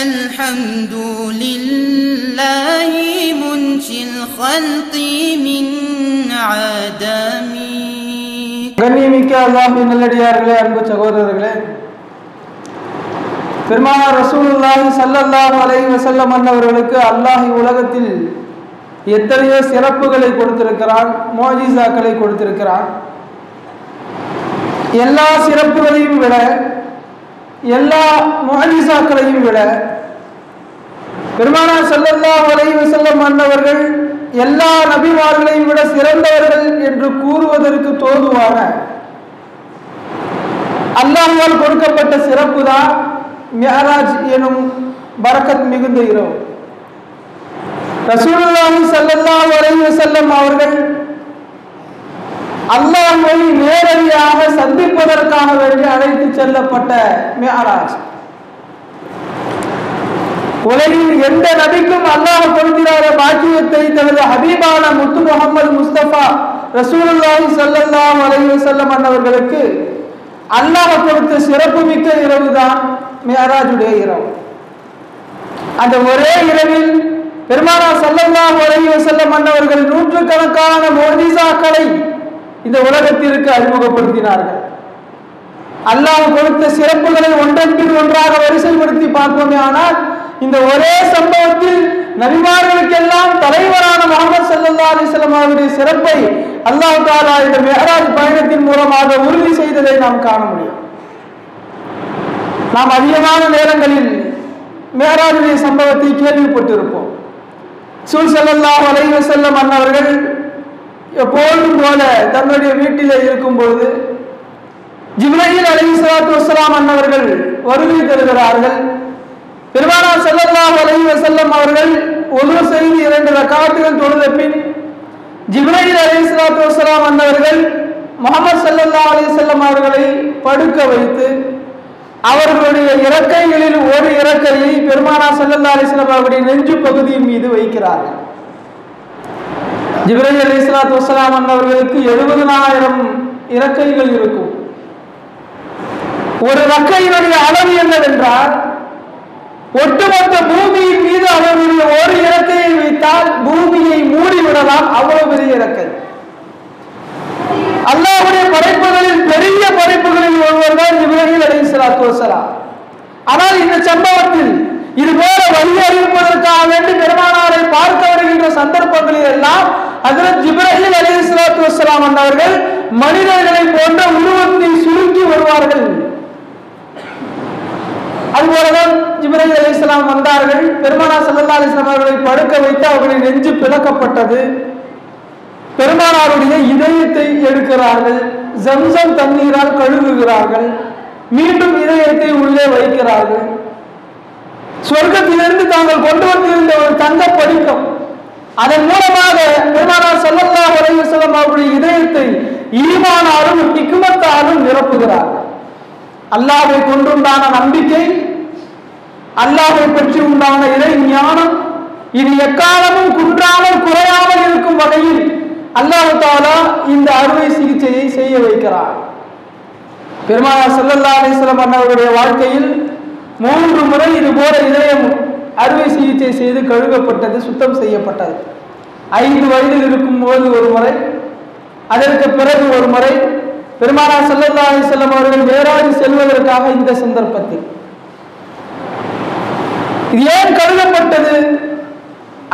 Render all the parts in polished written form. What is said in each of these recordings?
الحمد لله منشي الخلق من عدم. கண்ணியமிக்க அல்லாஹ்வின் நல்லடியார்களே, அன்பு சகோதரர்களே, பெருமானார் ரசூலுல்லாஹி ஸல்லல்லாஹு அலைஹி வஸல்லம் அவர்களுக்கு அல்லாஹ் உலகத்தில் எத்தனையோ சிறப்புகளை கொடுத்திருக்கிறான், முஅஜிசாக்களை கொடுத்திருக்கிறான். எல்லா சிறப்புகளையும் விட, எல்லா முஅஜிசாக்களையும் விட பெருமானார் ஸல்லல்லாஹு அலைஹி வஸல்லம் அவர்கள் எல்லா நபிமார்களையும் விட சிறந்தவர்கள் என்று கூறுவதற்கு தோதுவான அல்லாஹ்வால் கொடுக்கப்பட்ட சிறப்பு தான் மிஅராஜ் எனும் பரக்கத் மிகுந்த இரவு. ரசூலுல்லாஹி ஸல்லல்லாஹு அலைஹி வஸல்லம் அவர்கள் அல்லாஹ்வை நேரடியாக சந்திப்பதற்காக வேண்டி அழைத்து செல்லப்பட்ட மிஅராஜ். உலகில் எந்த நபிக்கும் அல்லாஹ் கொடுக்கிறார பாக்கியத்தை தனது ஹபீபான முத்து முஹம்மது முஸ்தபா ரசூலுல்லாஹி ஸல்லல்லாஹு அலைஹி வஸல்லம் அவர்களுக்கு அல்லாஹ் கொடுத்த சிறப்பு மிக்க இரவு தான் மிஅராஜுடைய இரவு. அந்த ஒரே இரவில் பெருமானார் ஸல்லல்லாஹு அலைஹி வஸல்லம் அவர்கள் நூற்றுக்கணக்கான முஅஜிசாக்களை இந்த உலகத்திற்கு அறிமுகப்படுத்தினார்கள். அல்லாஹ் கொடுத்த சிறப்புகளை ஒன்றன் பின் ஒன்றாக வரிசைப்படுத்தி பார்ப்போமே ஆனால் இந்த ஒரே சம்பவத்தில் நபிமார்களுக்கெல்லாம் தலைவரான முஹம்மது ஸல்லல்லாஹு அலைஹி வஸல்லம் அவருடைய சிறப்பை அல்லாஹ் தஆலா இந்த மிஅராஜ் பயணத்தின் மூலமாக உறுதி செய்ததை நாம் காண முடியும். நாம் அதிகமான நேரங்களில் மிஅராஜுடைய சம்பவத்தை கேள்விப்பட்டிருப்போம். ரசூல் ஸல்லல்லாஹு அலைஹி வஸல்லம் அவர்கள் எப்போதும் போல தன்னுடைய வீட்டிலே இருக்கும் பொழுது ஜிப்ரீல் அலைஹிஸ்ஸலாத்து வஸ்ஸலாம் அவர்கள் வருகை தருகிறார்கள். பெருமானார் ஸல்லல்லாஹு அலைஹி வஸல்லம் அவர்கள் ஒது செய்து 2 ரக்காத்துகள் தொழுத பின் ஜிப்ரீல் அலைஹிஸ்ஸலாத்து வஸ்ஸலாம் அவர்கள் முஹம்மது ஸல்லல்லாஹு அலைஹி வஸல்லம் அவர்களை படுக்க வைத்து அவர்களுடைய இறக்கைகளில் ஒரு இறக்கையை பெருமானார் ஸல்லல்லாஹு அலைஹி வஸல்லம் அவருடைய நெஞ்சு பகுதியின் மீது வைக்கிறார்கள். ஜிப்ரீல் அலைஹிஸ்ஸலாத்து வஸ்ஸலாம் அவர்களுக்கு 70,000 இறக்கைகள் இருக்கும். ஒரு இறக்கையினுடைய அளவு என்னவென்றால் ஒட்டுமொத்த பூமியின் மீது அவர்களுடைய ஒரு இறக்கையை வைத்தால் பூமியை மூடிவிடலாம், அவ்வளவு பெரிய இறக்கை. அல்லாஹ்வுடைய படைப்புகளில் பெரிய படைப்புகளில் ஒருவர் தான் ஜிப்ரீல் அலைஹிஸ்ஸலாத்து வஸ்ஸலாம். ஆனால் இந்த சம்பவத்தில் இதுபோல வழி அறிவிப்பதற்காக வேண்டி பெருமானாரை பார்க்க வருகின்ற சந்தர்ப்பங்களில் எல்லாம் ஹஜ்ரத் ஜிப்ரீல் அலைஹிஸ்ஸலாத்து வஸ்ஸலாம் அவர்கள் மனிதர்களை போன்ற உருவத்தை சுருக்கி வருவார்கள். அதுபோலதான் ஜிப்ரீல் அலைஹிஸ்ஸலாம் வந்தார்கள். பெருமானார் ஸல்லல்லாஹு அலைஹி வஸல்லம் அவர்களை படுக்க வைத்து அவருடைய நெஞ்சு பிளக்கப்பட்டது. பெருமானாருடைய இதயத்தை எடுக்கிறார்கள், ஜம்சம் தண்ணீரால் கழுவுகிறார்கள், மீண்டும் இதயத்தை உள்ளே வைக்கிறார்கள். சொர்க்கத்திலிருந்து தாங்கள் கொண்டு வந்திருந்த ஒரு தங்க படிக்கம், அதன் மூலமாக பெருமானார் ஸல்லல்லாஹு அலைஹி வஸல்லம் அவருடைய இதயத்தை ஈமானாலும் ஹிக்மத்தாலும் நிரப்புகிறார்கள். அல்லாஹ்வை கொண்டுண்டான நம்பிக்கை, அல்லாஹ்வை பற்றி உண்டான இறை ஞானம் இது எக்காலமும் குன்றாமல் குறையாமல் இருக்கும் வகையில் அல்லாஹ் தஆலா இந்த அறுவை சிகிச்சையை செய்ய வைக்கிறார். பெருமானார் ஸல்லல்லாஹு அலைஹி வஸல்லம் அவருடைய வாழ்க்கையில் 3 முறை இது போல இதயம் அறுவை சிகிச்சை செய்து கழுகப்பட்டது, சுத்தம் செய்யப்பட்டது. 5 வயதில் இருக்கும் போது ஒரு முறை, அதற்கு பிறகு ஒரு முறை, பெருமானார் ஸல்லல்லாஹு அலைஹி வஸல்லம் அவர்கள் மேராஜ் செல்வதற்காக இந்த சந்தர்ப்பத்தில். இது ஏன் கழுகப்பட்டது?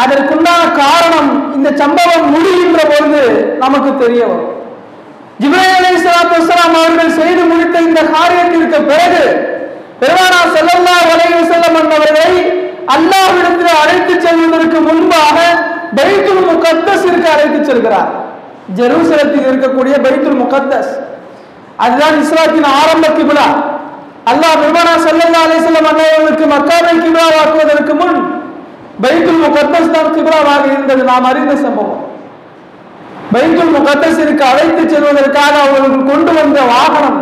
அதற்குண்டான காரணம் இந்த சம்பவம் முடிகின்ற பொழுது நமக்கு தெரிய வரும். ஜிப்ரீல் அலைஹிஸ்ஸலாத்து வஸ்ஸலாம் அவர்கள் செய்து முடித்த இந்த காரியத்திற்கு பிறகு பெருமானார் ஸல்லல்லாஹு அலைஹி வஸல்லம் அவர்களை அல்லாஹ்விடத்தில் அழைத்து செல்வதற்கு முன்பாக பைத்துல் முகத்தஸிற்கு அழைத்து செல்கிறார். ஜெருசலத்தில் இருக்கக்கூடிய பைத்துல் முகத்தஸ், அதுதான் இஸ்லாத்தின் ஆரம்ப கிப்லா. அல்லாஹ் பெருமானார் ஸல்லல்லாஹு அலைஹி வஸல்லம் அவர்களுக்கு மக்காவை கிப்லாவாக்குவதற்கு முன் பைத்துல் முகத்தஸ் தான் கிப்லாவாக இருந்தது, நாம் அறிந்த சம்பவம். பைத்துல் முகத்தஸிற்கு அழைத்து செல்வதற்காக அவர்கள் கொண்டு வந்த வாகனம்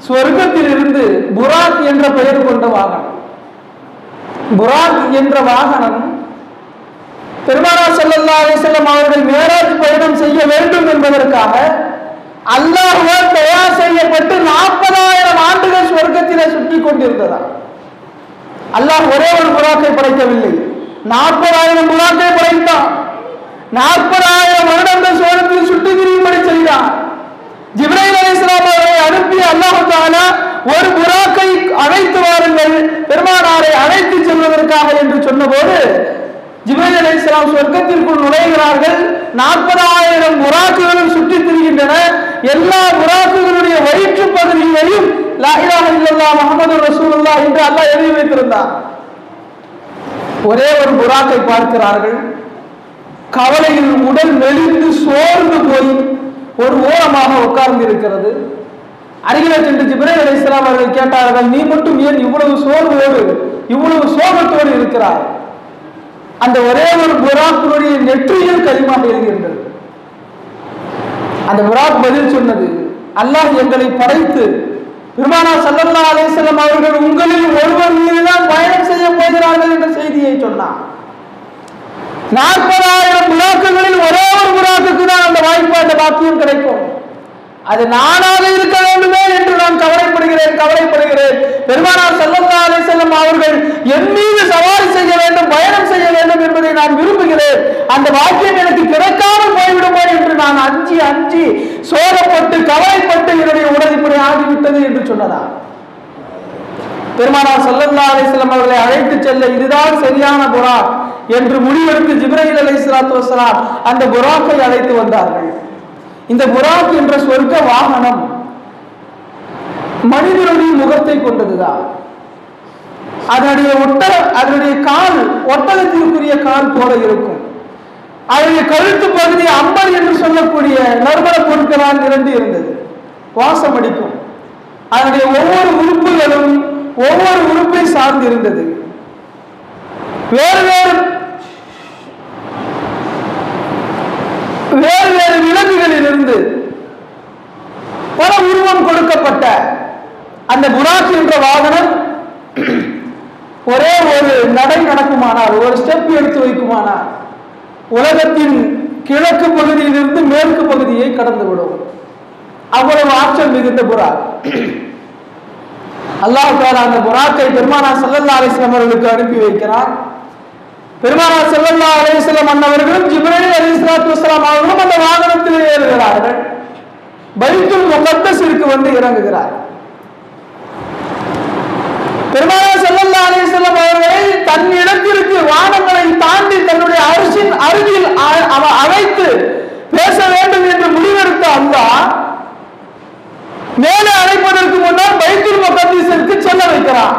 சொர்க்கத்தில் இருந்து புராக் என்ற பெயர் கொண்ட வாகனம். புராக் என்ற வாகனம் பெருமானார் ஸல்லல்லாஹு அலைஹி வஸல்லம் அவர்கள் மேராஜ் பயணம் செய்ய வேண்டும் என்பதற்காக அல்லாஹ்வால் தயார் செய்யப்பட்டு 40,000 ஆண்டுகள் சொர்க்கத்திலே சுற்றி கொண்டிருந்ததா. அல்லாஹ் ஒரே ஒரு புறாக்கை படைக்கவில்லை, 40,000 புறாக்கை படைத்தான். 40,000 வருடங்கள் சோழத்தில் சுற்றி திரியும்படி செய்தான். ஜிப்ரீல் அலைஹிஸ்ஸலாம் அவர்களை அனுப்பி அல்லாஹ் தஆலா ஒரு புறாக்கை அழைத்து வாருங்கள், பெருமானாரை அழைத்து செல்வதற்காக என்று சொன்னபோது ஜிப்ரீல் அலைஹிஸ்ஸலாம் சொர்க்கத்திற்குள் நுழைகிறார்கள். 40,000 புறாக்குகளும் சுற்றி திரிகின்றன. எல்லா புறாக்குகளுடைய வயிற்று பகுதியிலையும் லா இலாஹ இல்லல்லாஹ் முஹம்மது ரசூலுல்லாஹ் என்று அல்லாஹ் எழுதி வைத்திருந்தார். ஒரே ஒரு புறாக்கை பார்க்கிறார்கள். கவலையில் உடல் மெலிந்து சோர்ந்து போய் ஒரு ஓரமாக உட்கார்ந்து இருக்கிறது. அருகிலே சென்று ஜிப்ரீல் அலைஹிஸ்ஸலாம் அவர்கள் கேட்டார்கள், நீ மட்டும் ஏன் இவ்வளவு சோர்வோடு இவ்வளவு சோகத்தோடு இருக்கிறாய்? அந்த ஒரே ஒரு புறாக்குடைய நெற்றியில் கலிமா எழுதியிருந்தது. அந்த புறாக் பதில் சொன்னது, அல்லாஹ் எங்களை படைத்து பெருமானார் ஸல்லல்லாஹு அலைஹி வஸல்லம் அவர்கள் உங்களில் ஒருவர் மீதுதான் பயணம் செய்ய போகிறார்கள் என்ற செய்தியை சொன்னார். 40,000 புறாக்குகளில் ஒரே ஒரு புறாக்குக்கு தான் அந்த வாய்ப்பு, அந்த பாக்கியம் கிடைக்கும். அது நானாக இருக்க வேண்டுமே என்று நான் கவலைப்படுகிறேன். பெருமானார் ஸல்லல்லாஹு அலைஹி வஸல்லம் அவர்கள் என் மீது சவாரி செய்ய வேண்டும், பயணம் செய்ய வேண்டும் என்பதை நான் விரும்புகிறேன். அந்த வாக்கியம் எனக்கு கிடைக்காமல் போய்விடுமோ என்று நான் அஞ்சி சோகப்பட்டு கவலைப்பட்டு என்னுடைய உடல் இப்படி ஆகிவிட்டது என்று சொன்னதா. பெருமானார் ஸல்லல்லாஹு அலைஹி வஸல்லம் அவர்களை அழைத்து செல்ல இதுதான் சரியான புறாக் என்று முடிவெடுத்து ஜிப்ரீல் அலைஹிஸ்ஸலாத்து வஸ்ஸலாம் அந்த புறாக்கை அழைத்து வந்தார்கள். இந்த புறாக் என்ற சொர்க்க வாகனம் மனிதனுடைய முகத்தை கொண்டதுதான். அதனுடைய கால் ஒட்டகத்திற்குரிய கால் போல இருக்கும். அதனுடைய கழுத்து பகுதி அம்பர் என்று சொல்லக்கூடிய நறுமண பொருட்களால் நிரம்பி இருந்தது. வாசம் அடிக்கும். அதனுடைய ஒவ்வொரு உறுப்புகளும் ஒவ்வொரு உறுப்பை சார்ந்து இருந்தது. வேறு வேறு விலங்குகளில் இருந்து பல உருவம் கொடுக்கப்பட்ட அந்த புராக் என்ற வாகனம் ஒரே ஒரு நடை நடக்குமானால், ஒரு ஸ்டெப் எடுத்து வைக்குமானால் உலகத்தின் கிழக்கு பகுதியிலிருந்து மேற்கு பகுதியை கடந்துவிடும். அவ்வளவு ஆற்றல் மிகுந்த புராக். அல்லாஹ் தஆலா அந்த புராக்கை பெருமானார் ஸல்லல்லாஹு அலைஹி வஸல்லம் அவர்களுக்கு அனுப்பி வைக்கிறார். பெருமானார் ஸல்லல்லாஹு அலைஹி வஸல்லம் அன்னவர்களும் ஜிப்ரீல் அலைஹிஸ்ஸலாத்து வஸ்ஸலாம் அவர்களும் அந்த வாகனத்தில் ஏறுகிறார்கள். பைத்துல் முகத்தஸிற்கு வந்து இறங்குகிறார். பெருமானார் ஸல்லல்லாஹு அலைஹி வஸல்லம் அவர்களை தன் இடத்திற்கு வானங்களை தாண்டி தன்னுடைய அரிசின் அருகில் அழைத்து பேச வேண்டும் என்று முடிவெடுத்த அல்லாஹ் மேலே அழைப்பதற்கு முன்னால் பைத்துல் முகத்தஸிற்கு செல்ல வைக்கிறார்.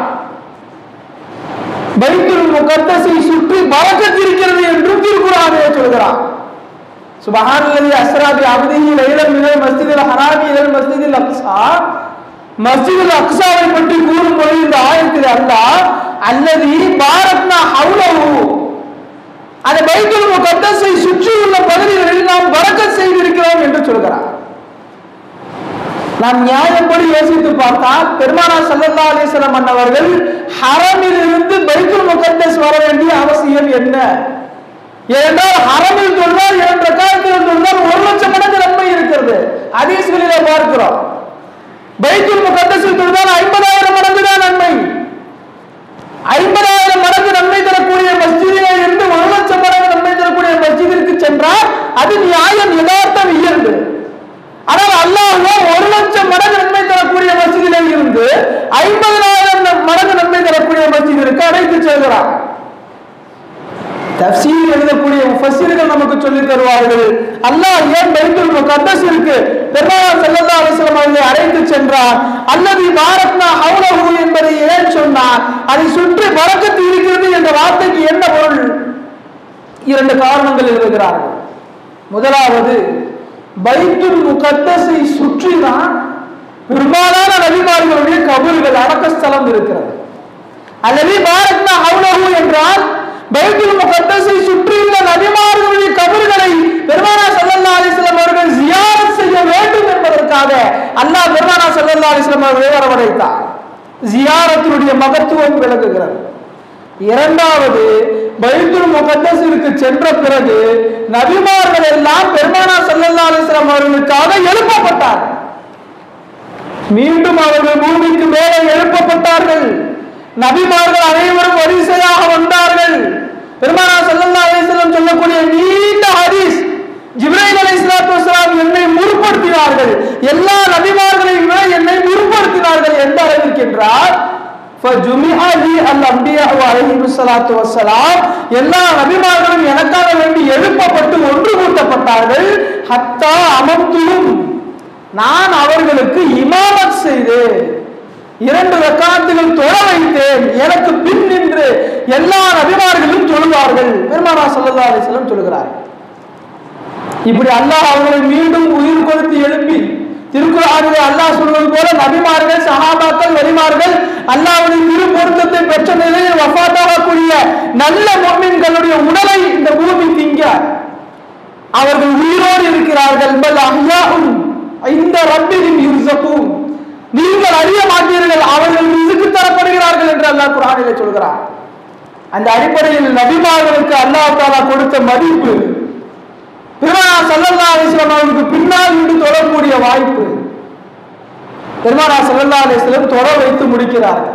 பைத்துல் முகத்தஸை சுற்றி பரக்கத் இருக்கிறது என்று திருக்குர்ஆனிலே சொல்கிறார். சுப்ஹானல்லதி அஸ்ரா பி அப்திஹி லைலன் மினல் மஸ்ஜிதில் ஹராமி இலல் மஸ்ஜிதில் அக்ஸா. மஸ்ஜிதுல் அக்ஸாவை பற்றி கூறும் பொழுது இந்த ஆயத்தில் அல்லாஹ் அல்லதி பாரக்னா ஹவ்லஹு, அந்த பைத்துல் முகத்தஸை சுற்றி உள்ள பகுதிகளில் நாம் பரக்கத் செய்திருக்கிறோம் என்று சொல்கிறார். நாம் நியாயப்படி யோசித்து பார்த்தால் பெருமானார் ஸல்லல்லாஹு அலைஹி வஸல்லம் அன்னவர்கள் ஹரமில் இருந்து பைத்துல் முகத்தஸ் வர வேண்டிய அவசியம் என்ன? ஏனென்றால் ஹரமில் தொழுதால் 2 ரக்காத்தில் தொழுதால் 1,00,000 மடங்கு நன்மை இருக்கிறது. ஹதீஸ்களிலே பார்க்கிறோம். பைத்துல் முகத்தஸில் தொழுதால் 50,000 மடங்கு தான் நன்மை. 50,000 மடங்கு நன்மை தரக்கூடிய மஸ்ஜிதிலே இருந்து 1,00,000 மடங்கு நன்மை தரக்கூடிய மஸ்ஜிதிற்கு சென்றால் அது நியாயம், யதார்த்தம், இயல்பு. ஆனால் அல்லாஹ் 1,00,000 மடங்கு நன்மை தரக்கூடிய மஸ்ஜிதிலே இருந்து 50,000 மடங்கு நன்மை தரக்கூடிய மஸ்ஜிதிற்கு அழைத்து செல்கிறார். தஃசீர் எழுதக்கூடிய முஃபஸ்ஸிர்கள் நமக்கு சொல்லி தருவார்கள், அல்லாஹ் ஏன் பைத்துல் முகத்தஸிற்கு பெருமானார் ஸல்லல்லாஹு அலைஹி வஸல்லம் அவர்களை அழைத்து சென்றார், அல்லதி பாரக்னா ஹவ்லஹு என்பதை ஏன் சொன்னார், அதை சுற்றி பரக்கத் இருக்கிறது என்ற வார்த்தைக்கு என்ன பொருள்? 2 காரணங்கள் எழுதுகிறார்கள். முதலாவது, பைத்துல் முகத்தஸை சுற்றிதான் பெரும்பாலான நபிமார்களுடைய கபர்கள் அடக்கஸ்தலம் இருக்கிறது. அல்லதி பாரக்னா ஹவ்லஹு என்றால் பைத்துல் முகத்தஸை சுற்றியுள்ள நபிமார்களுடைய கபர்களை பெருமானார் ஸல்லல்லாஹு அலைஹி வஸல்லம் அவர்கள் ஜியாரத் செய்ய வேண்டும் என்பதற்காக அல்லாஹ் பெருமானார் ஸல்லல்லாஹு அலைஹி வஸல்லம் அவர்களை வரவழைத்தார். ஜியாரத்தினுடைய மகத்துவம் விளங்குகிறது. இரண்டாவது, பைத்துல் முகத்தஸிற்கு சென்ற பிறகு நபிமார்கள் எல்லாம் பெருமானார் ஸல்லல்லாஹு அலைஹி வஸல்லம் அவர்களுக்காக எழுப்பப்பட்டார்கள். மீண்டும் அவர்கள் பூமிக்கு மேலே எழுப்பப்பட்டார்கள். நபிமார்கள் அனைவரும் வரிசையாக வந்தார்கள். பெருமானார் ஸல்லல்லாஹு அலைஹி வஸல்லம் சொல்லக்கூடிய நீண்ட ஹதீஸ், ஜிப்ரீல் அலைஹிஸ்ஸலாத்து வஸலாம் என்னை முற்படுத்தினார்கள், எல்லா நபிமார்களையும் விட என்னை முற்படுத்தினார்கள் எந்த அளவிற்கு என்றால் ஃபஜுமிஅ லி அல்-அன்பியா அலைஹிஸ்ஸலாத்து வஸலாம், எல்லா நபிமார்களும் எனக்காக வேண்டி எழுப்பப்பட்டு ஒன்று கூட்டப்பட்டார்கள். ஹத்தா அமம்துஹும், நான் அவர்களுக்கு இமாமத் செய்தேன், 2 ரக்காத்துகள் தொழ வைத்தேன், எனக்கு பின் நின்று எல்லா நபிமார்களும் தொழுவார்கள். பெருமானார் ஸல்லல்லாஹு அலைஹி வஸல்லம் சொல்கிறார்கள். இப்படி அல்லாஹ் அவர்களை மீண்டும் உயிர் கொடுத்து எழுப்பி, திருக்குர்ஆனிலே அல்லாஹ் சொல்வது போல நபிமார்கள், சஹாபாக்கள், வலிமார்கள் அல்லாஹ்வுடைய திரு பொருத்தத்தை பெற்ற நிலையில் வஃபாத்தாகக்கூடிய நல்ல முஃமின்களுடைய உடலை இந்த பூமி திங்க அவர்கள் உயிரோடு இருக்கிறார்கள். பல் அஹ்யாஉன் இந்த ரப்பிஹிம் யுர்ஸகூன், நீங்கள் அறிய மாட்டீர்கள் அவர்கள் ரிஸ்க் தரப்படுகிறார்கள் என்று அல்லாஹ் குர்ஆனிலே சொல்கிறார். அந்த அடிப்படையில் நபிமார்களுக்கு அல்லாஹ் தஆலா கொடுத்த மதிப்பு, பெருமானார் ஸல்லல்லாஹு அலைஹி வஸல்லம் அவர்களுக்கு பின்னால் இருந்து தொழக்கூடிய வாய்ப்பு, பெருமானார் ஸல்லல்லாஹு அலைஹி வஸல்லம் தொழ வைத்து முடிக்கிறார்கள்.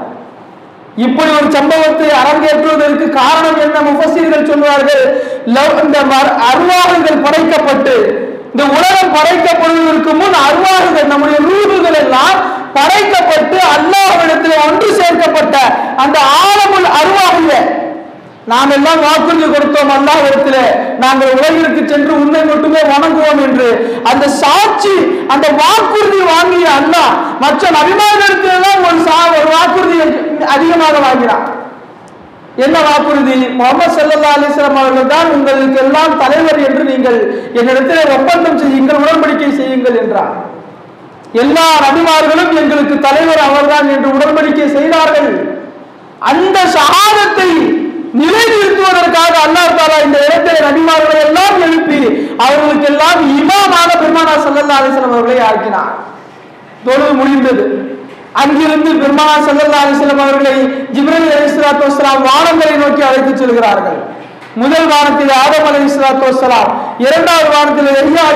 இப்படி ஒரு சம்பவத்தை அரங்கேற்றுவதற்கு காரணம் என்ன? முஃபஸ்ஸிர்கள் சொல்வார்கள், இந்த அர்வாஹுகள் படைக்கப்பட்டு, இந்த உலகம் படைக்கப்படுவதற்கு முன் அர்வாஹுகள், நம்முடைய ரூஹுகள் எல்லாம் படைக்கப்பட்டு அல்லாஹ்விடத்தில் ஒன்று சேர்க்கப்பட்ட அந்த ஆலமுல் அர்வாஹிலே நாம் எல்லாம் வாக்குறுதி கொடுத்தோம் அல்லாஹ்விடத்தில், நாங்கள் உலகிற்கு சென்று உன்னை மட்டுமே வணங்குவோம் என்று. அந்த சாட்சி, அந்த வாக்குறுதி வாங்கிய அல்லாஹ் மற்ற நபிமார்களிடத்தில் எல்லாம் ஒரு வாக்குறுதி அதிகமாக வாங்கினார். என்ன வாக்குறுதி? முஹம்மது ஸல்லல்லாஹு அலைஹி வஸல்லம் அவர்கள் தான் உங்களுக்கு எல்லாம் தலைவர் என்று நீங்கள் என்னிடத்தில் ஒப்பந்தம் செய்யுங்கள், உடன்படிக்கை செய்யுங்கள் என்றார். எல்லா நபிமார்களும் எங்களுக்கு தலைவர் அவர்தான் என்று உடன்படிக்கை செய்தார்கள். அந்த ஷஹாதத்தை நிலைநிறுத்துவதற்காக அல்லாஹ் தஆலா இந்த இடத்தில் நபிமார்களை எல்லாம் எழுப்பி அவர்களுக்கு எல்லாம் இமாமான பெருமானார் ஸல்லல்லாஹு அலைஹி வஸல்லம் அவர்களை ஆக்கினார். தொழுது முடிந்தது. அங்கிருந்து பெருமானார் ஸல்லல்லாஹு அலைஹி வஸல்லம் அவர்களை ஜிப்ரீல் அலைஹிஸ்ஸலாத்து வஸலாம் வானங்களை நோக்கி அழைத்துச் செல்கிறார்கள். முதல் வானத்தில் ஆதம் அலைஹிஸ்ஸலாத்து வஸலாம், இரண்டாவது வானத்தில்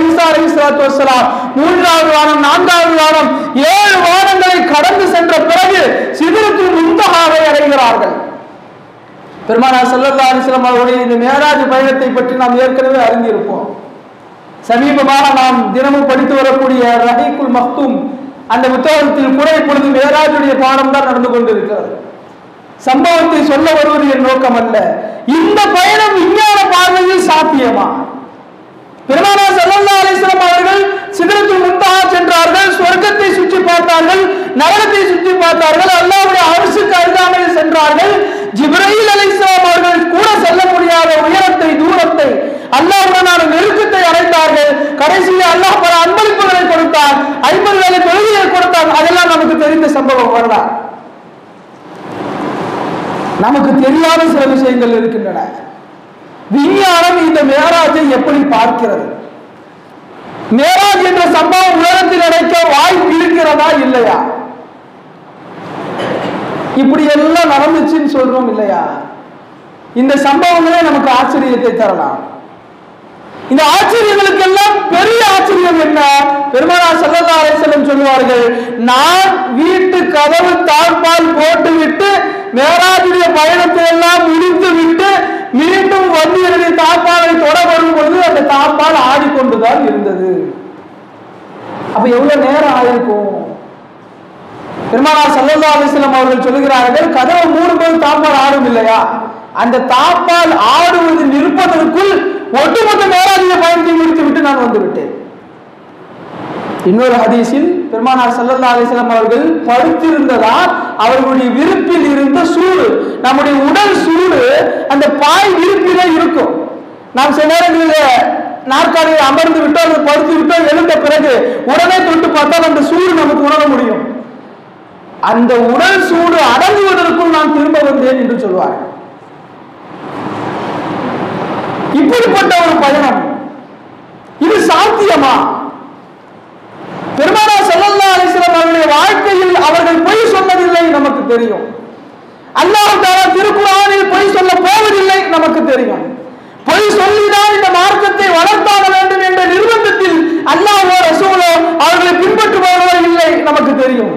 ஈசா அலைஹிஸ்ஸலாத்து வஸலாம், மூன்றாவது வானம், நான்காவது வானம், 7 வானங்களை கடந்து சென்ற பிறகு சிதறத்துல் முன்தஹாவை அடைகிறார்கள். பெருமானார் ஸல்லல்லாஹு அலைஹி வஸல்லம் அவருடைய இந்த மேராஜ் பயணத்தை பற்றி நாம் ஏற்கனவே அறிந்திருப்போம். சமீபமாக நாம் தினமும் படித்து வரக்கூடிய ரஹீக்குல் மக்தூம் அந்த புத்தகத்தில் கூட இப்பொழுது மேராஜுடைய பாடம் தான் நடந்து கொண்டிருக்கிறது. சம்பவத்தை சொல்ல வருவது என் நோக்கம் அல்ல. இந்த பயணம் விஞ்ஞான பார்வையில் சாத்தியமா? பெருமானார் ஸல்லல்லாஹு அலைஹி வஸல்லம் அவர்கள் சிதறத்துல் முன்தஹா சென்றார்கள், சொர்க்கத்தை சுற்றி பார்த்தார்கள், நரகத்தை சுற்றி பார்த்தார்கள், அல்லாஹ்வுடைய அர்ஷுக்கு அருகாமையில் சென்றார்கள். ஜிப்ரீல் அலைஹிஸ்ஸலாம் அவர்கள் கூட செல்ல முடியாத உயரத்தை, தூரத்தை, அல்லாஹ்வுடனான நெருக்கத்தை அடைந்தார்கள். கடைசியில் அல்லாஹ் பல அன்பளிப்புகளை கொடுத்தார், 50 வேளை தொழுகையை கொடுத்தார். அதெல்லாம் நமக்கு தெரிந்த சம்பவம் வரலாறு. நமக்கு தெரியாத சில விஷயங்கள் இருக்கின்றன. விஞ்ஞானம் இந்த மேராஜை எப்படி பார்க்கிறது? மேராஜ் என்ற சம்பவம் உலகத்தில் நடக்க வாய்ப்பு இருக்கிறதா இல்லையா? இப்படி எல்லாம் நடந்துச்சுன்னு சொல்றோம் இல்லையா? இந்த சம்பவங்களே நமக்கு ஆச்சரியத்தை தரலாம். இந்த ஆச்சரியங்களுக்கெல்லாம் பெரிய ஆச்சரியம் என்ன? பெருமானார் ஸல்லல்லாஹு அலைஹி வஸல்லம் சொல்வார்கள், நான் வீட்டு கதவு தாழ்பால் போட்டுவிட்டு மேராஜுடைய பயணத்தை எல்லாம் முடித்து விட்டு மீண்டும் வந்து என்னுடைய தாழ்பாலை தொடரும் பொழுது அந்த தாழ்பால் ஆடிக்கொண்டுதான் இருந்தது. அப்ப எவ்வளவு நேரம் ஆயிருக்கும்? பெருமானார் ஸல்லல்லாஹு அலைஹி வஸல்லம் அவர்கள் சொல்லுகிறார்கள், கதவு மூடும்போது தாழ்பால் ஆடும் இல்லையா, அந்த தாழ்பால் ஆடுவது நிற்பதற்குள் ஒட்டுமொத்த மேராஜுடைய பயணத்தை முடித்து விட்டு நான் வந்து விட்டேன். இன்னொரு ஹதீஸில் பெருமானார் ஸல்லல்லாஹு அலைஹி வஸல்லம் அவர்கள் படுத்திருந்ததால் அவர்களுடைய விருப்பில் இருந்த சூடு, நம்முடைய உடல் சூடு அந்த பாய் விருப்பிலே இருக்கும். நாம் சில நேரங்களில் நாற்காலியில் அமர்ந்து விட்டோம், அதை படுத்து விட்டோம், எழுந்த பிறகு உடனே தொட்டு பார்த்தால் அந்த சூடு நமக்கு உணர முடியும். அந்த உடல் சூடு அடங்குவதற்குள் நான் திரும்ப வந்தேன் என்று சொல்வார்கள். இப்படிப்பட்ட ஒரு பயணம் இது சாத்தியமா? பெருமானார் ஸல்லல்லாஹு அலைஹி வஸல்லம் அவருடைய வாழ்க்கையில் அவர்கள் பொய் சொன்னதில்லை, நமக்கு தெரியும். அல்லாஹ் தஆலா திருக்குர்ஆனில் பொய் சொல்ல போவதில்லை, நமக்கு தெரியும். பொய் சொல்லிதான் இந்த மார்க்கத்தை வளர்த்தாக வேண்டும் என்ற நிர்பந்தத்தில் அல்லாஹ்வோ ரசூலோ அவர்களை பின்பற்றுபவர்களோ இல்லை, நமக்கு தெரியும்.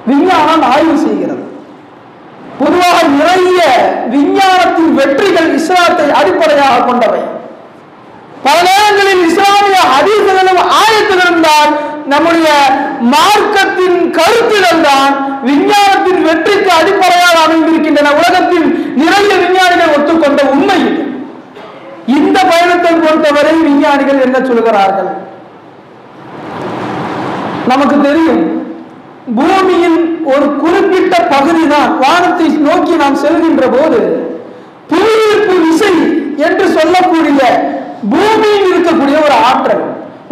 விஞ்ஞானம் ஆய்வு செய்கிறது. அடிப்படையாக கொண்டவை. பல நேரங்களில் இஸ்லாமிய ஹதீஸ்களும் ஆயத்துகளும் தான் நம்முடைய மார்க்கத்தின் கருத்துகள் தான் விஞ்ஞானத்தின் வெற்றிக்கு அடிப்படையாக அமைந்திருக்கின்றன. உலகத்தில் நிறைய விஞ்ஞானிகள் ஒத்துக்கொண்ட உண்மை இது. இந்த பயணத்தை பொறுத்தவரை விஞ்ஞானிகள் என்ன சொல்கிறார்கள்? நமக்கு தெரியும், பூமியின் ஒரு குறிப்பிட்ட பகுதி தான் வானத்தை நோக்கி நாம் செல்கின்ற போது புவியீர்ப்பு விசை என்று சொல்லக்கூடிய பூமியில் இருக்கக்கூடிய ஒரு ஆற்றல்,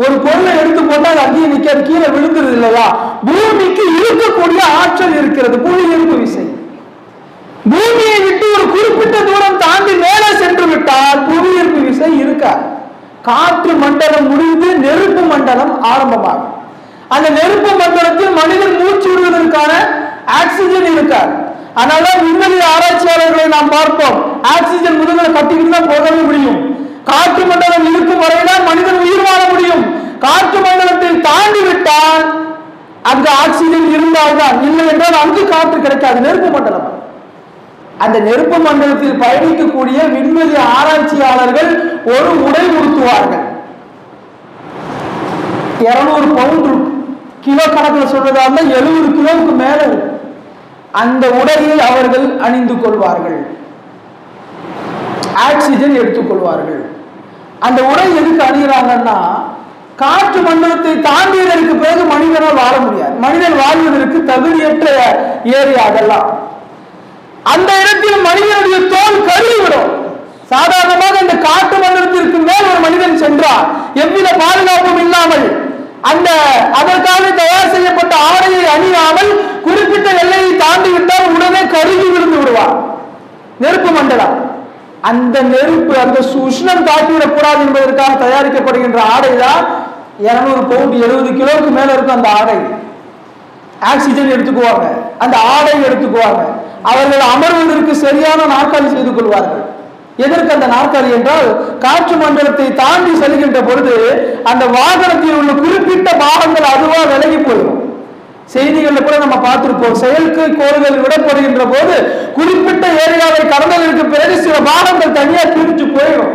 ஒரு பொருளை எடுத்து போட்டால் அங்கேயே நிற்காது, கீழே விழுந்துருது இல்லையா? பூமிக்கு இருக்கக்கூடிய ஆற்றல் இருக்கிறது, புவியீர்ப்பு விசை. பூமியை விட்டு ஒரு குறிப்பிட்ட தூரம் தாண்டி மேலே சென்று விட்டால் புவியீர்ப்பு விசை இருக்காது. காற்று மண்டலம் முடிந்து நெருப்பு மண்டலம் ஆரம்பமாகும். அந்த நெருப்பு மண்டலத்தில் மனிதன் மூச்சு விடுவதற்கான ஆக்சிஜன் இருக்காது. அதனால விண்வெளி ஆராய்ச்சியாளர்களை நாம் பார்ப்போம், ஆக்சிஜன் முதல்ல கட்டிக்கிட்டு தான் போகவே முடியும். காற்று மண்டலம் இருக்கும் வரையில்தான் மனிதன் உயிர் வாழ முடியும். காற்று மண்டலத்தை தாண்டி விட்டால் அங்கு ஆக்சிஜன் இருந்தால்தான், இல்லை என்றால் அங்கு காற்று கிடைக்காது. நெருப்பு மண்டலம். அந்த நெருப்பு மண்டலத்தில் பயணிக்கக்கூடிய விண்வெளி ஆராய்ச்சியாளர்கள் ஒரு உடை உடுத்துவார்கள். 200 பவுண்ட் கிலோ கணக்கில் சொல்றதா 70 கிலோவுக்கு மேல அந்த உடையை அவர்கள் அணிந்து கொள்வார்கள். ஆக்சிஜன் எடுத்துக்கொள்வார்கள். அந்த உடை எதுக்கு அணிகிறாங்கன்னா, காற்று மண்டலத்தை தாண்டியதற்கு பிறகு மனிதனால் வாழ முடியாது. மனிதன் வாழ்வதற்கு தகுதியற்ற ஏரியா அதெல்லாம். அந்த இடத்தில் மனிதனுடைய தோல் கருவிவிடும். சாதாரணமாக இந்த காற்று மண்டலத்திற்கு மேல் ஒரு மனிதன் சென்றார், எவ்வித பாதுகாப்பும் இல்லாமல் அந்த அதற்காக தயார் செய்யப்பட்ட ஆடையை அணியாமல் குறிப்பிட்ட எல்லையை தாண்டி விட்டால் உடனே கருகி விழுந்து விடுவார். நெருப்பு மண்டலம். அந்த நெருப்பு, அந்த உஷ்ணம் தாக்கிவிடக்கூடாது என்பதற்காக தயாரிக்கப்படுகின்ற ஆடை தான் 200 பவுண்ட் 70 கிலோவுக்கு மேல இருக்கும். அந்த ஆடை ஆக்சிஜன் எடுத்துக்குவாங்க, அந்த ஆடை எடுத்துக்குவாங்க. அவர்கள் அமர்வதற்கு சரியான நாற்காலி செய்து கொள்வார்கள். எதற்கு அந்த நாற்காலி என்றால், காற்று மண்டலத்தை தாண்டி செல்கின்ற பொழுது அந்த வாகனத்தில் உள்ள குறிப்பிட்ட பாகங்கள் அதுவா விலகி போயிடும். செய்திகள்ல கூட நம்ம பார்த்திருப்போம், செயற்கை கோள்கள் விடப்படுகின்ற போது குறிப்பிட்ட ஏரியாவை கடந்ததற்கு பிறகு சில பாகங்கள் தனியா பிரிஞ்சு போயிடும்.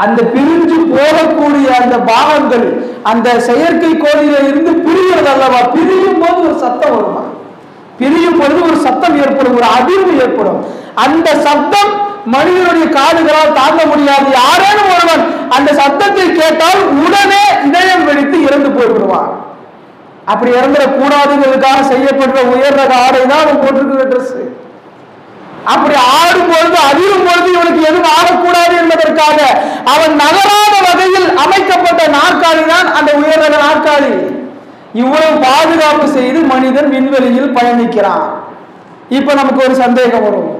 அந்த பிரிஞ்சு போகக்கூடிய அந்த பாகங்கள் அந்த செயற்கை கோளில இருந்து பிரிகிறது அல்லவா? பிரியும் போது ஒரு சத்தம் வருமா? பிரியும் பொழுது ஒரு சத்தம் ஏற்படும், ஒரு அதிர்வு ஏற்படும். அந்த சத்தம் மனிதனுடைய காதுகளால் தாங்க முடியாது. யாரேனும் ஒருவன் அந்த சத்தத்தை கேட்டால் உடனே இதயம் வெடித்து இறந்து போய்விடுவான். அப்படி இறந்துடக்கூடாதுங்கிறதுக்காக செய்யப்படுற உயர் ரக ஆடை தான் அவன் போட்டிருக்கிற ட்ரெஸ். அப்படி ஆடும் பொழுது அதிரும் பொழுது இவனுக்கு எதுவும் ஆடக்கூடாது என்பதற்காக அவன் நகராத வகையில் அமைக்கப்பட்ட நாற்காலி தான் அந்த உயர் ரக நாற்காலி. இவ்வளவு பாதுகாப்பு செய்து மனிதன் விண்வெளியில் பயணிக்கிறான். இப்ப நமக்கு ஒரு சந்தேகம் வரும்,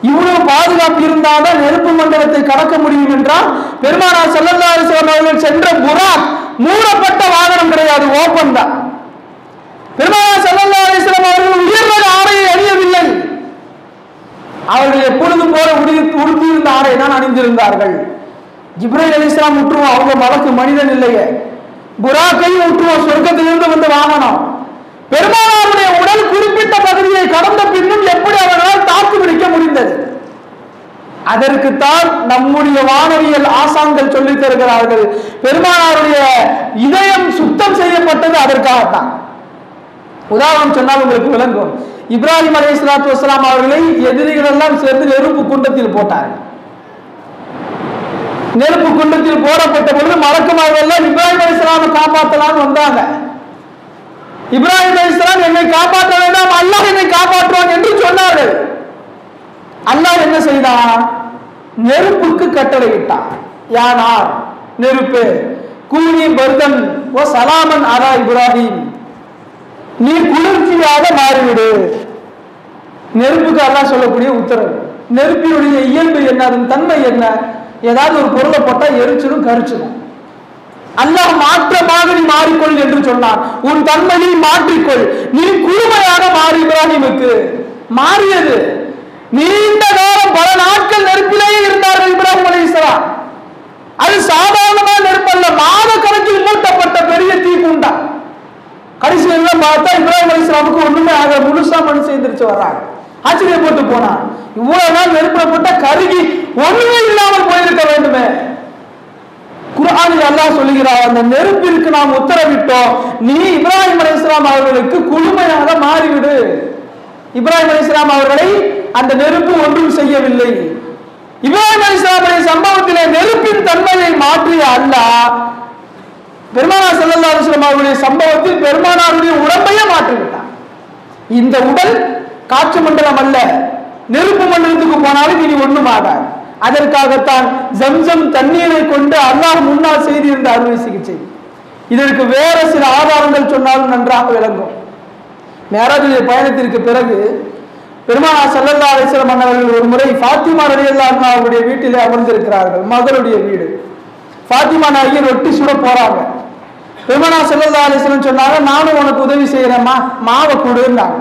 இவ்வளவு பாதுகாப்பு இருந்தால்தான் நெருப்பு மண்டலத்தை கடக்க முடியும் என்றால், பெருமானார் ஸல்லல்லாஹு அலைஹி வஸல்லம் அவர்கள் சென்ற புராக் மூடப்பட்ட வாகனம் கிடையாது, ஓபன் தான். பெருமானார் ஸல்லல்லாஹு அலைஹி வஸல்லம் அவர்கள் உயர்ந்த ஆடையை அணியவில்லை. அவர்கள் எப்பொழுதும் போல உடுத்தியிருந்த ஆடை தான் அணிந்திருந்தார்கள். ஜிப்ரீல் அலைஹிஸ்ஸலாம் விட்டுருவோம், அவங்க மலக்கு மனிதன் இல்லையே. புராக்கையும் விட்டுருவோம், சொர்க்கத்திலிருந்து வந்த வாகனம். பெருமானாருடைய உடல் குறிப்பிட்ட பகுதியை கடந்த பின்னும் எப்படி அவர்களால் தாக்கு பிடிக்க முடிந்தது? அதற்குத்தான் நம்முடைய வானவியல் ஆசான்கள் சொல்லித் தருகிறார்கள். பெருமானாருடைய இதயம் சுத்தம் செய்யப்பட்டது அதற்காகத்தான். உதாரணம் சொன்னால் உங்களுக்கு விளங்கும். இப்ராஹிம் அலைஹிஸ்ஸலாத்து வஸ்ஸலாம் அவர்களை எதிரிகள் எல்லாம் சேர்ந்து நெருப்பு குண்டத்தில் போட்டார்கள். நெருப்பு குண்டத்தில் போடப்பட்ட பொழுது மலக்குமார்கள் எல்லாம் இப்ராஹிம் அலைஹிஸ்ஸலாமை காப்பாற்றலாம்னு வந்தாங்க. இப்ராஹிம் அலைஹிஸ்ஸலாம் என்னை காப்பாற்ற வேண்டாம், அல்லாஹ் என்னை காப்பாற்றுவான் என்று சொன்னார்கள். அல்லாஹ் என்ன செய்தான்? நெருப்புக்கு கட்டளையிட்டான். யானார், நெருப்பு, கூனி பர்தன் ஓ சலாமன் அலா இப்ராஹிம், நீ குளிர்ச்சியாக மாறிவிடு. நெருப்புக்கு அல்லாஹ் சொல்லக்கூடிய உத்தரவு. நெருப்பினுடைய இயல்பு என்ன, அதன் தன்மை என்ன? ஏதாவது ஒரு பொருளை போட்டா எரிச்சிடும், கரிச்சிடும். அல்லாஹ் மாற்றமாக நீ மாறிக்கொள் என்று சொன்னான். உன் தன்மையை மாற்றிக்கொள், நீ குழுமையாக மாறி. இப்ராஹிமுக்கு மாறியது. நீண்ட காலம் பல நாட்கள் நெருப்பிலேயே இருந்தார்கள் இப்ராஹிம் அலைஹிஸ்ஸலாம். அது சாதாரணமான நெருப்பல்ல, மாத கணக்கில் மூட்டப்பட்ட பெரிய தீக்குண்டா. கடைசியில் பார்த்தா இப்ராஹிம் அலைஹிஸ்ஸலாமுக்கு ஒண்ணுமே ஆக முழுசா மண் சேர்ந்துருச்சு வர்றாங்க. ஆச்சரியப்பட்டு போனான். இவ்வளவு நாள் நெருப்புல போட்ட கருகி ஒண்ணுமே இல்லாமல் போயிருக்க வேண்டுமே. குர்ஆனில் அல்லாஹ் சொல்லுகிறார், அந்த நெருப்பிற்கு நாம் உத்தரவிட்டோம், நீ இப்ராஹிம் அலைஹிஸ்ஸலாம் அவர்களுக்கு குளுமையாக மாறிவிடு. இப்ராஹிம் அலைஹிஸ்ஸலாம் அவர்களை அந்த நெருப்பு ஒன்றும் செய்யவில்லை. இப்ராஹிம் அலைஹிஸ்ஸலாமுடைய சம்பவத்திலே நெருப்பின் தன்மையை மாற்றிய அல்லாஹ் பெருமானார் ஸல்லல்லாஹு அலைஹி வஸல்லம் அவருடைய சம்பவத்தில் பெருமானாருடைய உடம்பையே மாற்றிவிட்டார். இந்த உடல் காற்று மண்டலம் அல்ல, நெருப்பு மண்டலத்துக்கு போனாலும் இனி ஒண்ணும் ஆகாது. அதற்காகத்தான் ஜம்சம் தண்ணீரை கொண்டு அல்லாஹ் முன்னால் செய்திருந்த அறுவை சிகிச்சை. இதற்கு வேற சில ஆதாரங்கள் சொன்னாலும் நன்றாக விளங்கும். மேராஜுடைய பயணத்திற்கு பிறகு பெருமானார் ஸல்லல்லாஹு அலைஹி வஸல்லம் அவர்கள் ஒரு முறை ஃபாத்திமா ரலியல்லாஹு அன்ஹா அவருடைய வீட்டிலே அமர்ந்திருக்கிறார்கள். மகளுடைய வீடு. ஃபாத்திமா நாயகி ரொட்டி சுட போறாங்க. பெருமானார் ஸல்லல்லாஹு அலைஹி வஸல்லம் சொன்னாங்க, நானும் உனக்கு உதவி செய்யறேம்மா, மாவை கொடுன்னாங்க.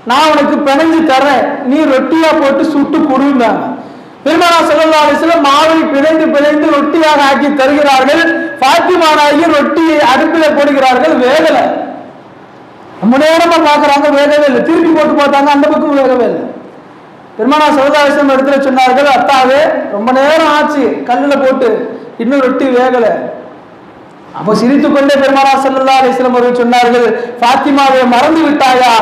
நான் உனக்கு பிணைஞ்சு தரேன், நீ ரொட்டியா போட்டு சுட்டு கொடுன்னாங்க. பெருமானார் ஸல்லல்லாஹு அலைஹி வஸல்லம் மாவை பிணைந்து ரொட்டியாக ஆக்கி தருகிறார்கள். ஃபாத்திமா நாயகி ரொட்டியை அடுப்பில போடுகிறார்கள், வேகல. ரொம்ப நேரமா பாக்குறாங்க, வேகவே இல்லை. திருப்பி போட்டு பார்த்தாங்க, அந்த பக்கம் வேகவே இல்லை. பெருமானார் ஸல்லல்லாஹு அலைஹி வஸல்லம் இடத்துல சொன்னார்கள், அத்தாவே ரொம்ப நேரம் ஆச்சு கல்லுல போட்டு, இன்னும் ரொட்டி வேகல. அப்போ சிரித்துக் கொண்டே பெருமானார் ஸல்லல்லாஹு அலைஹி வஸல்லம் அவர்கள் சொன்னார்கள், ஃபாத்திமாவை மறந்து விட்டாயா,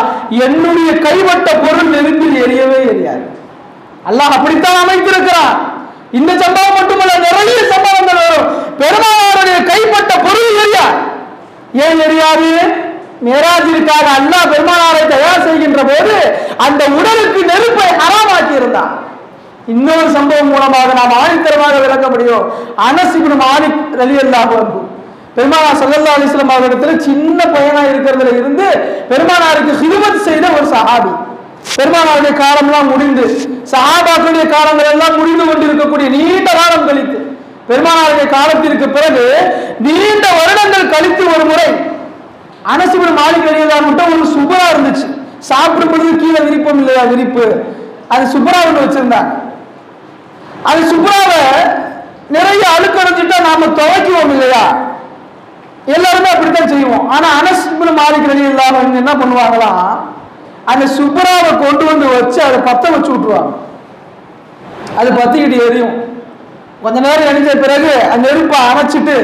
என்னுடைய கைப்பட்ட பொருள் நெருப்பில் எரியவே எரியாது. அல்லாஹ் அப்படித்தான் அமைத்திருக்கிறான். இந்த சம்பவம் மட்டுமல்ல, நிறைய சம்பவங்கள் வரும். பெருமானாருடைய கைப்பட்ட பொருள் எரியாது. ஏன் எரியாது? மேராஜிற்காக அல்லாஹ் பெருமானாரை தயார் செய்கின்ற போது அந்த உடலுக்கு நெருப்பை ஹராமாக்கி இருந்தான். இன்னொரு சம்பவம் மூலமாக நாம் ஆணித்தரமாக விளக்க முடியும். அனஸ் இப்னு மாலிக் ரலியல்லாஹு அன்ஹு பெருமானார் ஸல்லல்லாஹு அலைஹி வஸல்லம் அவர்களிடத்துல சின்ன பையனா இருக்கிறதுல இருந்து பெருமானாருக்கு ஹிதுமத் செய்த ஒரு சஹாபி. பெருமானாருடைய காலம்லாம் முடிந்து, சஹாபாக்களுடைய காலங்கள் எல்லாம் முடிந்து கொண்டிருக்கக்கூடிய நீண்ட காலம் கழித்து, பெருமானாருடைய காலத்திற்கு பிறகு நீண்ட வருடங்கள் கழித்து ஒரு முறை அனஸ் இப்னு மாலிக் ரலியல்லாஹு அன்ஹு ஒரு சுபரா இருந்துச்சு. சாப்பிடும் பொழுது கீழே விரிப்போம் இல்லையா, விரிப்பு, அது சுபரா ஒன்று வச்சிருந்தாங்க. அது சுபராவை நிறைய அழுக்கடைஞ்சிட்டா நாம துவைக்குவோம் இல்லையா, எல்லாருமே அப்படித்தான் செய்வோம். ஆனா அனஸ் இப்னு மாலிக் ரலியல்லாஹு அன்ஹு என்ன பண்ணுவாங்களாம், அந்த சுபராவை கொண்டு வந்து வச்சு அதை பத்த வச்சு விட்டுருவாங்க. அது பத்திக்கிட்டு எரியும். கொஞ்ச நேரம் எரிஞ்ச பிறகு அந்த நெருப்பை அணைச்சிட்டு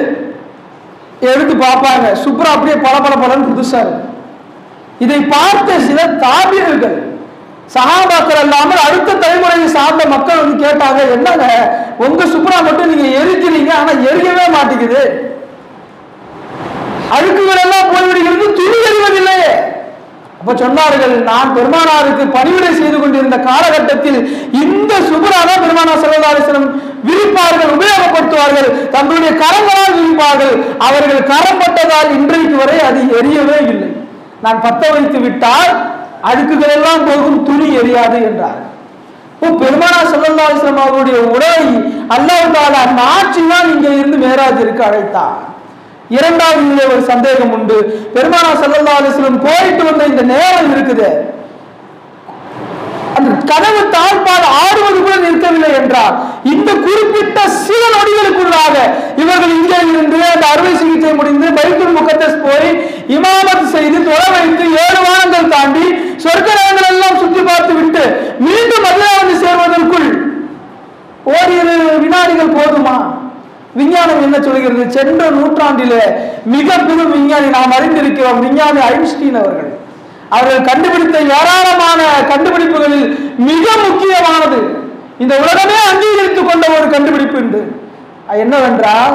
எடுத்து பார்ப்பாங்க, சுப்ரா அப்படியே பலன்னு புதுசா இருக்கும். இதை பார்த்த சில தாபியர்கள், சஹாபாக்கள் அல்லாமல் அடுத்த தலைமுறையை சார்ந்த மக்கள் வந்து கேட்டாங்க, என்னங்க உங்க சுப்ரா மட்டும் நீங்க எரிக்கிறீங்க, ஆனா எரியவே மாட்டேங்குது, அழுக்குகள் எல்லாம் போய்விடுகிறது, துணி எறிவதில்லையே. அப்ப சொன்னார்கள், நான் பெருமானாருக்கு பணிவிடை செய்து கொண்டிருந்த காலகட்டத்தில் இந்த சுப்ராதான் பெருமானார் ஸல்லல்லாஹு அலைஹி வஸல்லம் விரிப்பார்கள், உபயோகப்படுத்துவார்கள், தங்களுடைய கரங்களால் விரிப்பார்கள். அவர்கள் கரப்பட்டதால் இன்றைக்கு வரை அது எரியவே இல்லை. நான் பத்த வைத்து விட்டால் அழுக்குகள் எல்லாம் போகும், துணி எரியாது என்றார். பெருமானார் ஸல்லல்லாஹு அலைஹி வஸல்லம் அவருடைய உடலை அல்லாஹ் தஆலா மாற்றிதான் இங்கே இருந்து மேராஜிற்கு அழைத்தார். இரண்டாவது ஒரு சந்தேகம் உண்டு. பெருமானார் ஸல்லல்லாஹு அலைஹி வஸல்லம் போயிட்டு வந்த இந்த நேரம் இருக்குது, அந்த கதவு தாழ்பால் ஆடுவது கூட நிற்கவில்லை என்றால், இந்த குறிப்பிட்ட சில நொடிகளுக்குள்ளாக இவர்கள் இங்கே இருந்து அந்த அறுவை சிகிச்சை முடிந்து பைத்துல் முகத்தஸ் போய் இமாமத் செய்து தொழ வைத்து 7 வாரங்கள் தாண்டி சொர்க்கங்கள் எல்லாம் சுற்றி பார்த்து விட்டு மீண்டும் மதீனா வந்து சேர்வதற்குள் ஓரிரு வினாடிகள் போதுமா? விஞ்ஞானம் என்ன சொல்கிறது? சென்ற நூற்றாண்டிலே மிக பெரும் விஞ்ஞானி நாம் அறிந்திருக்கிறோம், விஞ்ஞானி ஐன்ஸ்டீன் அவர்கள். அவர்கள் கண்டுபிடித்த ஏராளமான கண்டுபிடிப்புகளில் மிக முக்கியமானது, இந்த உலகமே அங்கீகரித்துக் கொண்ட ஒரு கண்டுபிடிப்பு உண்டு. என்னவென்றால்,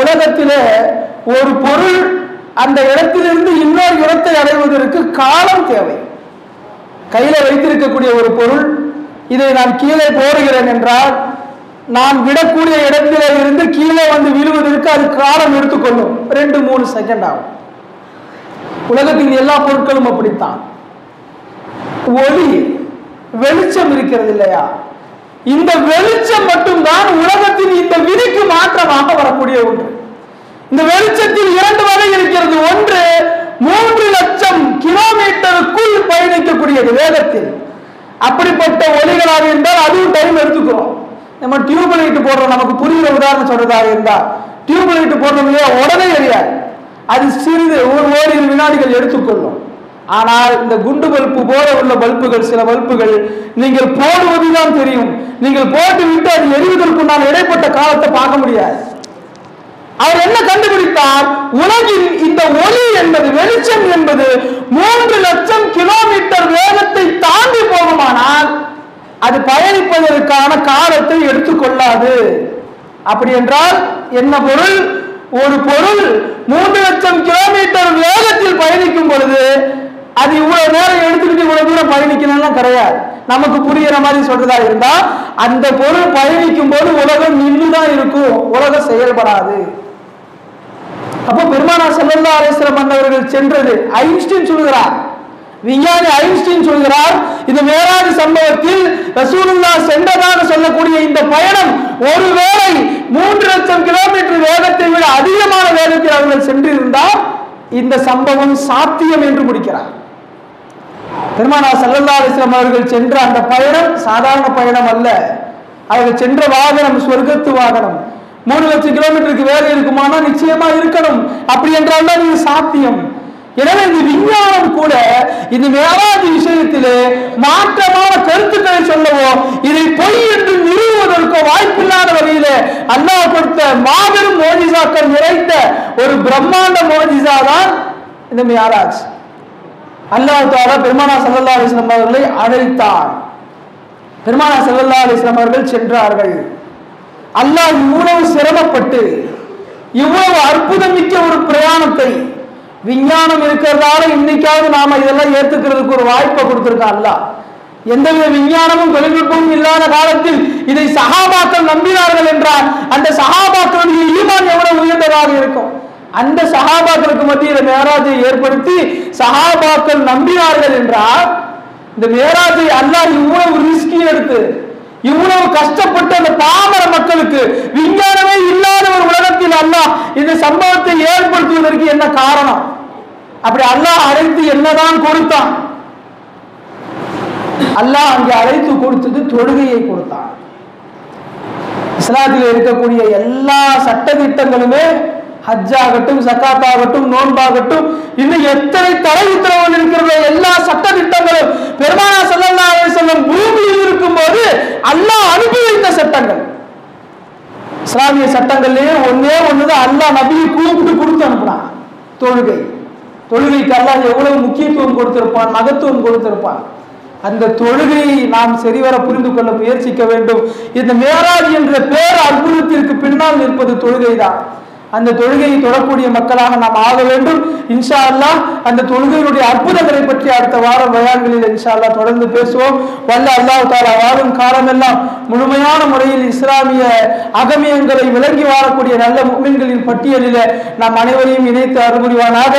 உலகத்திலே ஒரு பொருள் அந்த இடத்திலிருந்து இன்னொரு இடத்தை அடைவதற்கு காலம் தேவை. கையில வைத்திருக்கக்கூடிய ஒரு பொருள், இதை நான் கீழே போடுகிறேன் என்றால், நான் விடக்கூடிய இடத்திலே இருந்து கீழே வந்து விழுவதற்கு அது காலம் எடுத்துக்கொள்ளும், 2-3 செகண்ட் ஆகும். உலகத்தின் எல்லா பொருட்களும் அப்படித்தான். ஒளி, வெளிச்சம் இருக்கிறது இல்லையா, இந்த வெளிச்சம் மட்டும்தான் உலகத்தின் இந்த விதிக்கு மாற்றமாக வரக்கூடிய ஒன்று. இந்த வெளிச்சத்தில் 2 வகை இருக்கிறது. ஒன்று 3 லட்சம் கிலோமீட்டருக்குள் பயணிக்கக்கூடியது வேகத்தில். அப்படிப்பட்ட ஒளிகளாக இருந்தால் அதுவும் டைம் எடுத்துக்கிறோம். நம்ம டியூப் லைட் போடுறோம், நமக்கு புரியுற உதாரணம் சொல்றதாக இருந்தா, டியூப் லைட் போடுறோம் இல்லையா, உடனே எரியாது, அது சிறிது ஓரிரு வினாடிகள் எடுத்துக்கொள்ளும். ஆனால் இந்த குண்டு பல்பு போல உள்ள பல்புகள், சில பல்புகள் நீங்கள் போடுவதுதான் தெரியும், நீங்கள் போட்டு விட்டு அது எரிவதற்குண்டான இடைப்பட்ட காலத்தை பார்க்க முடியாது. அவர் என்ன கண்டுபிடித்தார்? உலகில் இந்த ஒளி என்பது, வெளிச்சம் என்பது 3 லட்சம் கிலோமீட்டர் வேகத்தை தாண்டி போகுமானால் அது பயணிப்பதற்கான காலத்தை எடுத்துக்கொள்ளாது. அப்படி என்றால் என்ன பொருள்? ஒரு பொருள் 3 லட்சம் கிலோமீட்டர் வேகத்தில் பயணிக்கும் பொழுது அது இவ்வளவு நேரம் எடுத்துக்கிட்டு இவ்வளவு தூரம் பயணிக்கணும்லாம் கிடையாது. நமக்கு புரிகிற மாதிரி சொல்றதா இருந்தா, அந்த பொருள் பயணிக்கும் போது உலகம் நின்றுதான் இருக்கும், உலகம் செயல்படாது. அப்போ பெருமானார் ஸல்லல்லாஹு அலைஹி வஸல்லம் அவர்கள் சென்றது, ஐன்ஸ்டீன் சொல்கிறார், விஞ்ஞானி ஐன்ஸ்டீன் சொல்கிறார், இந்த மேராஜ் சம்பவத்தில் ரசூலுல்லாஹ் சென்றதாக சொல்லக்கூடிய இந்த பயணம் ஒருவேளை 3 லட்சம் கிலோமீட்டர் வேகத்தை விட அதிகமான வேகத்தில் அவர்கள் சென்றிருந்தால் இந்த சம்பவம் சாத்தியம் என்று முடிக்கிறார். பெருமானார் ஸல்லல்லாஹு அலைஹி வஸல்லம் அவர்கள் சென்ற அந்த பயணம் சாதாரண பயணம் அல்ல. அவர்கள் சென்ற வாகனம் சொர்க்கத்து வாகனம். 3 லட்சம் கிலோமீட்டருக்கு வேகம் இருக்குமானா நிச்சயமா இருக்கணும். அப்படி என்றால் தான் இது சாத்தியம். எனவே இந்த விஞ்ஞானம் கூட இந்த மேராஜ் விஷயத்திலே மாற்றமான கருத்துக்களை சொல்லவோ இதை பொய் என்று நிறுவுவதற்கோ வாய்ப்பில்லாத வகையிலே அல்லாஹ் கொடுத்த மாபெரும் மோஜிசாக்கள் நிறைந்த ஒரு பிரம்மாண்ட மோஜிசா தான் இந்த மேராஜ். அல்லாஹ் தஆலா பெருமானார் ஸல்லல்லாஹு அலைஹி வஸல்லம் அவர்களை அழைத்தார். பெருமானார் ஸல்லல்லாஹு அலைஹி வஸல்லம் அவர்கள் சென்றார்கள். அல்லாஹ் இவ்வளவு சிரமப்பட்டு இவ்வளவு அற்புதமிக்க ஒரு பிரயாணத்தை, விஞ்ஞானம் இருக்கிறதால இன்னைக்காவது நாம இதெல்லாம் ஏத்துக்கிறதுக்கு ஒரு வாய்ப்பை கொடுத்திருக்கா அல்லாஹ். எந்தவித விஞ்ஞானமும் தொழில்நுட்பமும் இல்லாத காலத்தில் இதை சஹாபாக்கள் நம்பினார்கள் என்றால் அந்த சஹாபாக்களுடைய ஈமான் எவ்வளவு உயர்ந்ததாக இருக்கும். அந்த சஹாபாக்களுக்கு மத்தியில் மேராஜை ஏற்படுத்தி சஹாபாக்கள் நம்பினார்கள் என்றால் இந்த மேராஜை அல்லாஹ் இவ்வளவு ரிஸ்கி எடுத்து இவ்வளவு கஷ்டப்பட்டு அந்த பாமர மக்களுக்கு, விஞ்ஞானமே இல்லாத ஒரு உலகத்தில் அல்லாஹ் இந்த சம்பவத்தை ஏற்படுத்துவதற்கு என்ன காரணம்? அப்படி அல்லாஹ் அழைத்து என்னதான் கொடுத்தான்? அல்லாஹ் அங்கே அழைத்து கொடுத்தது தொழுகையை கொடுத்தான். இஸ்லாத்தில் இருக்கக்கூடிய எல்லா சட்ட திட்டங்களுமே, ஹஜ் ஆகட்டும், ஜகாத் ஆகட்டும், நோன்பாகட்டும், இன்னும் எத்தனை தடை உத்தரவுகள் இருக்கிறதோ எல்லா சட்ட திட்டங்களும் பெருமானார் ஸல்லல்லாஹு அலைஹி வஸல்லம் பூமியில் இருக்கும் போது அல்லாஹ் அனுப்பி வைத்த சட்டங்கள். இஸ்லாமிய சட்டங்கள்லயே ஒண்ணுதான் அல்லாஹ் நபியை கூப்பிட்டு கொடுத்து அனுப்பினான். தொழுகை. தொழுகைக்கு அல்லாஹ் எவ்வளவு முக்கியத்துவம் கொடுத்திருப்பான், மகத்துவம் கொடுத்திருப்பான். அந்த தொழுகையை நாம் சரிவர புரிந்து கொள்ள முயற்சிக்க வேண்டும். இந்த மேராஜ் என்ற பேர் அற்புதத்திற்கு பின்னால் நிற்பது தொழுகை தான். அந்த தொழுகையை தொடரக்கூடிய மக்களாக நாம் ஆக வேண்டும். இன்ஷா அல்லாஹ் அந்த தொழுகையினுடைய அற்புதங்களை பற்றி அடுத்த வாரம் பயான்களில் இன்ஷா அல்லாஹ் தொடர்ந்து பேசுவோம். வல்ல அல்லாஹ் தஆலா வாழும் காலமெல்லாம் முழுமையான முறையில் இஸ்லாமிய அகமியங்களை விளங்கி வாழக்கூடிய நல்ல முஃமின்களின் பட்டியலில் நாம் அனைவரையும் இணைத்து அருள்புரிவானாக.